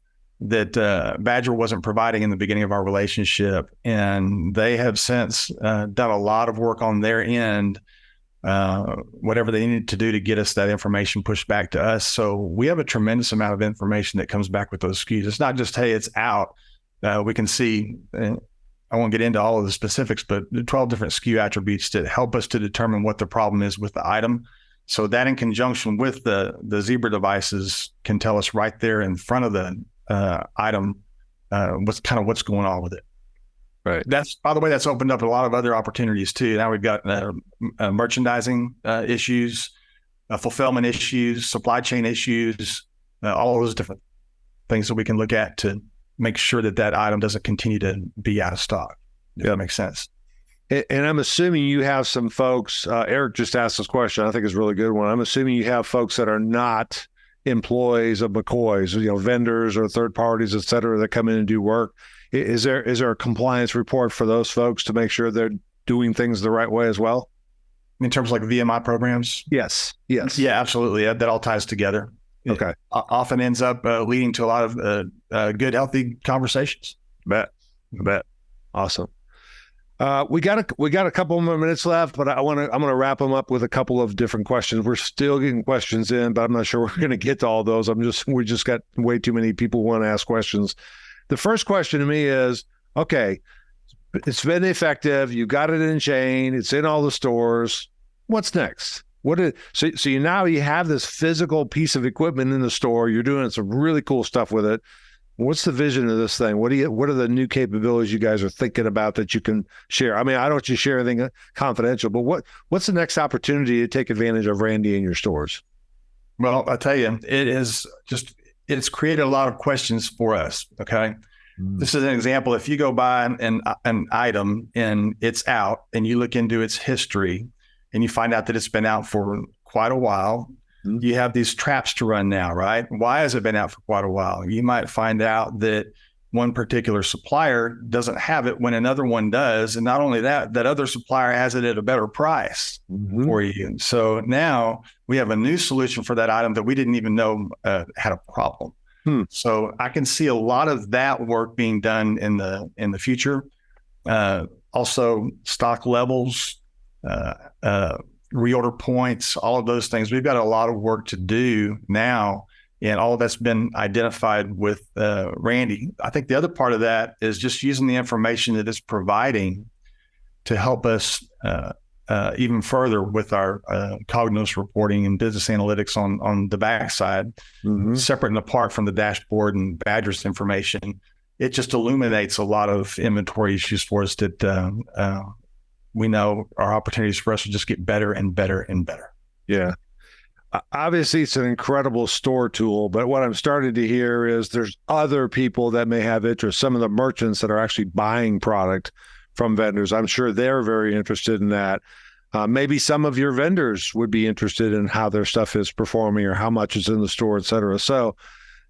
that Badger wasn't providing in the beginning of our relationship. And they have since done a lot of work on their end, whatever they needed to do to get us that information pushed back to us. So we have a tremendous amount of information that comes back with those SKUs. It's not just, hey, it's out. We can see, I won't get into all of the specifics, but 12 different SKU attributes that help us to determine what the problem is with the item. So that in conjunction with the Zebra devices can tell us right there in front of the item what's going on with it. Right. By the way, that's opened up a lot of other opportunities too. Now we've got merchandising issues, fulfillment issues, supply chain issues, all those different things that we can look at to make sure that item doesn't continue to be out of stock. If that makes sense. And I'm assuming you have some folks, Eric just asked this question, I think it's a really good one. I'm assuming you have folks that are not employees of McCoy's, vendors or third parties, et cetera, that come in and do work. Is there a compliance report for those folks to make sure they're doing things the right way as well? In terms of like VMI programs? Yes. Yeah, absolutely. That all ties together. Okay. It often ends up leading to a lot of good, healthy conversations. Bet. Awesome. We got a couple more minutes left, but I'm going to wrap them up with a couple of different questions. We're still getting questions in, but I'm not sure we're going to get to all those. We just got way too many people who want to ask questions. The first question to me is, okay, it's been effective. You got it in chain. It's in all the stores. What's next? So now you have this physical piece of equipment in the store. You're doing some really cool stuff with it. What's the vision of this thing? What are the new capabilities you guys are thinking about that you can share? I mean, I don't want you to share anything confidential, but what's the next opportunity to take advantage of Randy in your stores? Well, I'll tell you, it's created a lot of questions for us. Okay. This is an example. If you go buy an item and it's out and you look into its history and you find out that it's been out for quite a while, you have these traps to run now, right? Why has it been out for quite a while? You might find out that one particular supplier doesn't have it when another one does. And not only that other supplier has it at a better price for you. So now we have a new solution for that item that we didn't even know had a problem. So I can see a lot of that work being done in the future. Also stock levels, reorder points, all of those things. We've got a lot of work to do now, and all of that's been identified with Randy. I think the other part of that is just using the information that it's providing to help us even further with our Cognos reporting and business analytics on the backside, separate and apart from the dashboard and Badger's information. It just illuminates a lot of inventory issues for us that we know our opportunities for us to just get better and better and better. Yeah. Obviously, it's an incredible store tool, but what I'm starting to hear is there's other people that may have interest. Some of the merchants that are actually buying product from vendors, I'm sure they're very interested in that. Maybe some of your vendors would be interested in how their stuff is performing or how much is in the store, et cetera. So,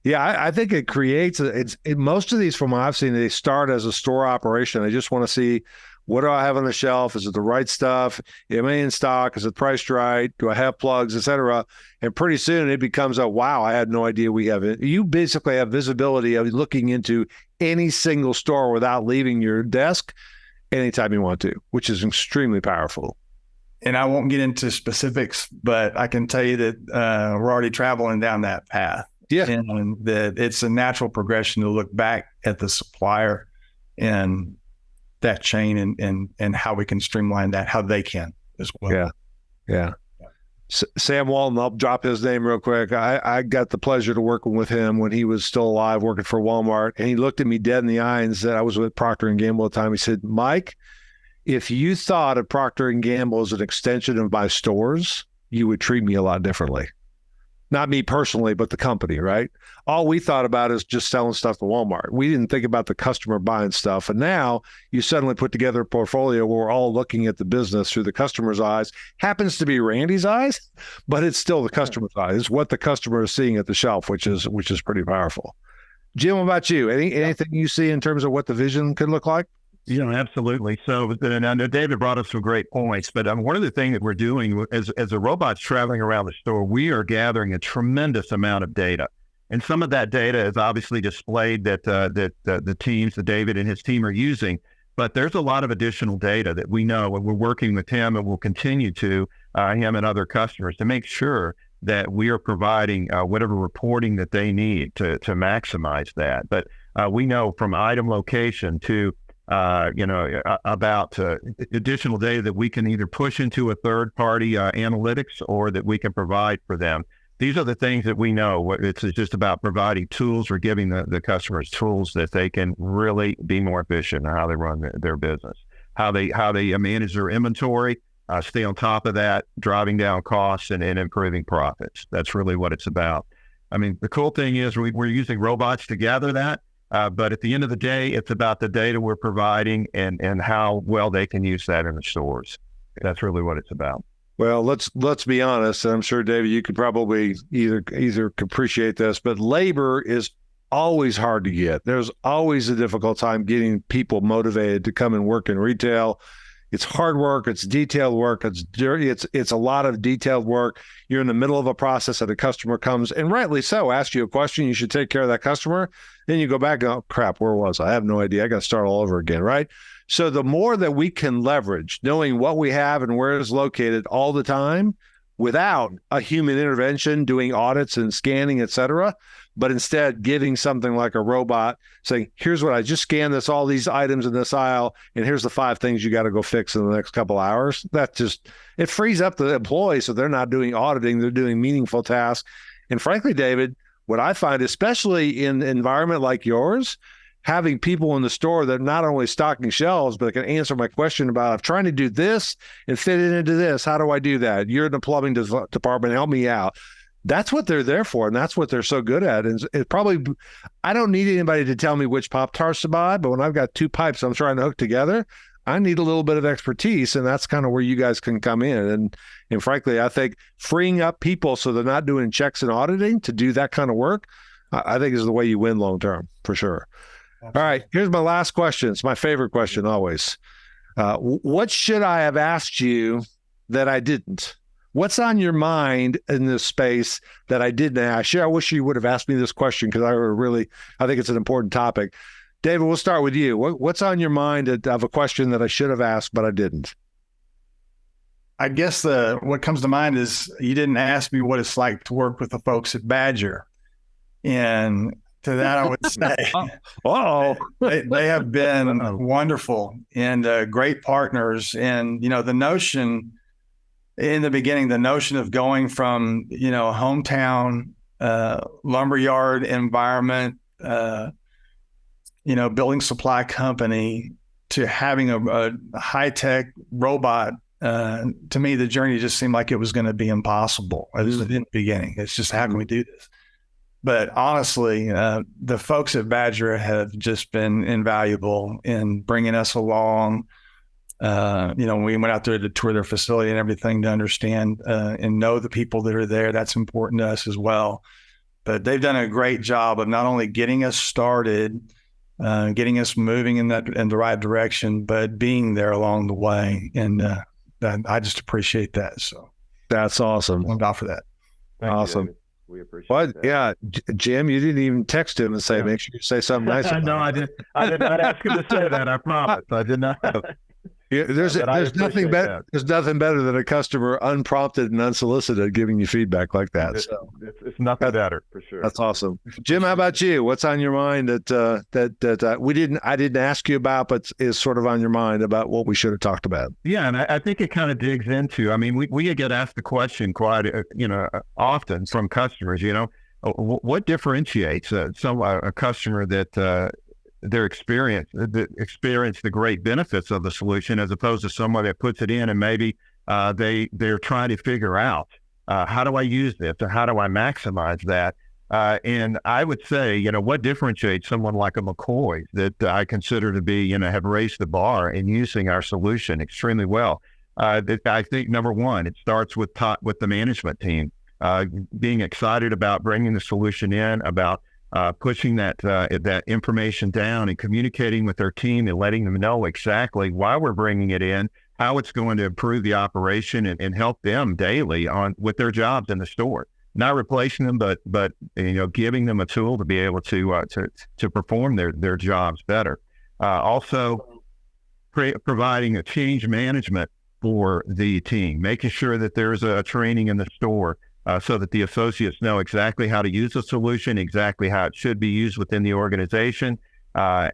yeah, I think it creates, most of these from what I've seen, they start as a store operation. They just want to see, what do I have on the shelf? Is it the right stuff? Am I in stock? Is it priced right? Do I have plugs, et cetera? And pretty soon it becomes wow, I had no idea we have it. You basically have visibility of looking into any single store without leaving your desk anytime you want to, which is extremely powerful. And I won't get into specifics, but I can tell you that we're already traveling down that path. Yeah. And that it's a natural progression to look back at the supplier and that chain and how we can streamline that, how they can as well. Yeah. Sam Walton, I'll drop his name real quick. I got the pleasure to working with him when he was still alive, working for Walmart. And he looked at me dead in the eye and said, I was with Procter Gamble at the time. He said, Mike, if you thought of Procter Gamble as an extension of my stores, you would treat me a lot differently. Not me personally, but the company, right? All we thought about is just selling stuff to Walmart. We didn't think about the customer buying stuff. And now you suddenly put together a portfolio where we're all looking at the business through the customer's eyes. Happens to be Randy's eyes, but it's still the customer's eyes. It's what the customer is seeing at the shelf, which is pretty powerful. Jim, what about you? Anything you see in terms of what the vision could look like? Absolutely. So, and I know David brought us some great points, but one of the things that we're doing as a robot's traveling around the store, we are gathering a tremendous amount of data. And some of that data is obviously displayed that the teams that David and his team are using, but there's a lot of additional data that we know, and we're working with him and we'll continue to, him and other customers, to make sure that we are providing whatever reporting that they need to maximize that. But we know from item location to about additional data that we can either push into a third-party analytics or that we can provide for them. These are the things that we know. It's just about providing tools or giving the customers tools that they can really be more efficient in how they run their business, how they manage their inventory, stay on top of that, driving down costs and improving profits. That's really what it's about. I mean, the cool thing is we're using robots to gather that. But at the end of the day, it's about the data we're providing and how well they can use that in the stores. That's really what it's about. Well, let's be honest. I'm sure, David, you could probably either appreciate this, but labor is always hard to get. There's always a difficult time getting people motivated to come and work in retail. It's hard work. It's detailed work. It's dirty. It's a lot of detailed work. You're in the middle of a process and a customer comes, and rightly so, asks you a question. You should take care of that customer. Then you go back and, oh, crap, where was I? I have no idea. I got to start all over again, right? So the more that we can leverage knowing what we have and where it's located all the time without a human intervention, doing audits and scanning, et cetera, but instead giving something like a robot saying, here's what I just scanned all these items in this aisle, and here's the 5 things you got to go fix in the next couple hours. It frees up the employees so they're not doing auditing, they're doing meaningful tasks. And frankly, David, what I find, especially in an environment like yours, having people in the store that are not only stocking shelves, but can answer my question about, I'm trying to do this and fit it into this. How do I do that? You're in the plumbing department. Help me out. That's what they're there for. And that's what they're so good at. And it probably, I don't need anybody to tell me which Pop-Tarts to buy, but when I've got 2 pipes I'm trying to hook together, I need a little bit of expertise. And that's kind of where you guys can come in. And frankly, I think freeing up people so they're not doing checks and auditing to do that kind of work, I think is the way you win long-term for sure. Absolutely. All right, here's my last question. It's my favorite question always. What should I have asked you that I didn't? What's on your mind in this space that I didn't ask you? I wish you would have asked me this question because I think it's an important topic. David, we'll start with you. What's on your mind of a question that I should have asked, but I didn't? I guess what comes to mind is you didn't ask me what it's like to work with the folks at Badger. And to that, I would say, they have been wonderful and great partners. And, the notion in the beginning, the notion of going from, hometown lumberyard environment, building supply company to having a high-tech robot, to me, the journey just seemed like it was going to be impossible in the beginning. It's just, how can we do this? But honestly, the folks at Badger have just been invaluable in bringing us along. We went out there to tour their facility and everything to understand and know the people that are there. That's important to us as well. But they've done a great job of not only getting us started, getting us moving in the right direction, but being there along the way. And I just appreciate that. So that's awesome. I'm down for that. Awesome. We appreciate What? that. Yeah, Jim, you didn't even text him and say, make sure you say something nice. No, I did not ask him to say that. I promise. I did not. Yeah, there's nothing better. There's nothing better than a customer unprompted and unsolicited giving you feedback like that. It's nothing better for sure. That's awesome, Jim. How about you? What's on your mind that I didn't ask you about, but is sort of on your mind about what we should have talked about? Yeah, and I think it kind of digs into. I mean, we get asked the question quite often from customers. What differentiates a customer that experience the great benefits of the solution as opposed to someone that puts it in and maybe they're trying to figure out how do I use this or how do I maximize that? And I would say, what differentiates someone like a McCoy's that I consider to be, have raised the bar in using our solution extremely well. I think number one, it starts with the management team being excited about bringing the solution in, about pushing that information down and communicating with their team and letting them know exactly why we're bringing it in, how it's going to improve the operation and help them daily with their jobs in the store. Not replacing them, but giving them a tool to be able to perform their jobs better. Also, providing a change management for the team, making sure that there's a training in the store. So that the associates know exactly how to use the solution, exactly how it should be used within the organization. Also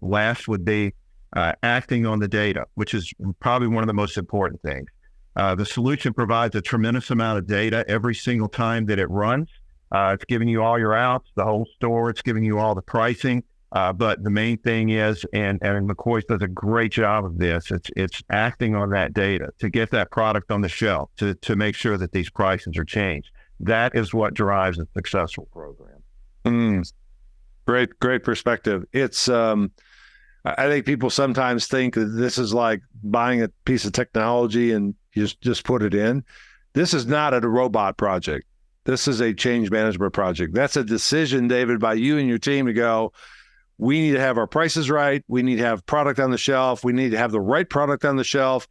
last would be acting on the data, which is probably one of the most important things. The solution provides a tremendous amount of data every single time that it runs. It's giving you all your outs, the whole store. It's giving you all the pricing. But the main thing is, and McCoy's does a great job of this, it's acting on that data to get that product on the shelf, to make sure that these prices are changed. That is what drives a successful program. Great perspective. It's, I think people sometimes think that this is like buying a piece of technology and you just put it in. This is not a robot project. This is a change management project. That's a decision, David, by you and your team to go, we need to have our prices right. We need to have product on the shelf. We need to have the right product on the shelf.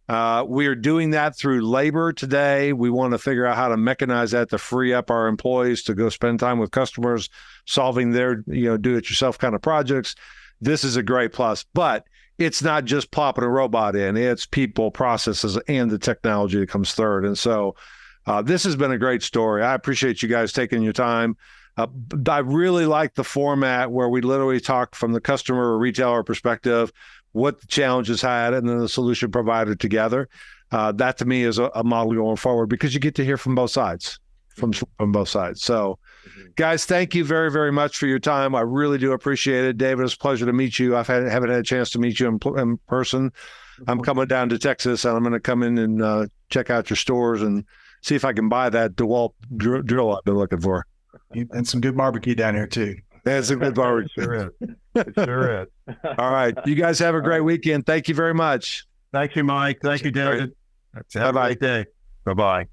We are doing that through labor today. We want to figure out how to mechanize that to free up our employees to go spend time with customers, solving their do-it-yourself kind of projects. This is a great plus, but it's not just plopping a robot in. It's people, processes, and the technology that comes third. And so this has been a great story. I appreciate you guys taking your time. I really like the format where we literally talk from the customer or retailer perspective, what the challenges had, and then the solution provider together. That to me is a model going forward because you get to hear from both sides, from both sides. So, guys, thank you very, very much for your time. I really do appreciate it. David, it's a pleasure to meet you. Haven't had a chance to meet you in person. I'm coming down to Texas, and I'm going to come in and check out your stores and see if I can buy that DeWalt drill I've been looking for. And some good barbecue down here too. That's a good barbecue. It sure is. All right. You guys have a great weekend. Thank you very much. Thank you, Mike. Thank you, David. Bye-bye. Have a great day. Bye-bye.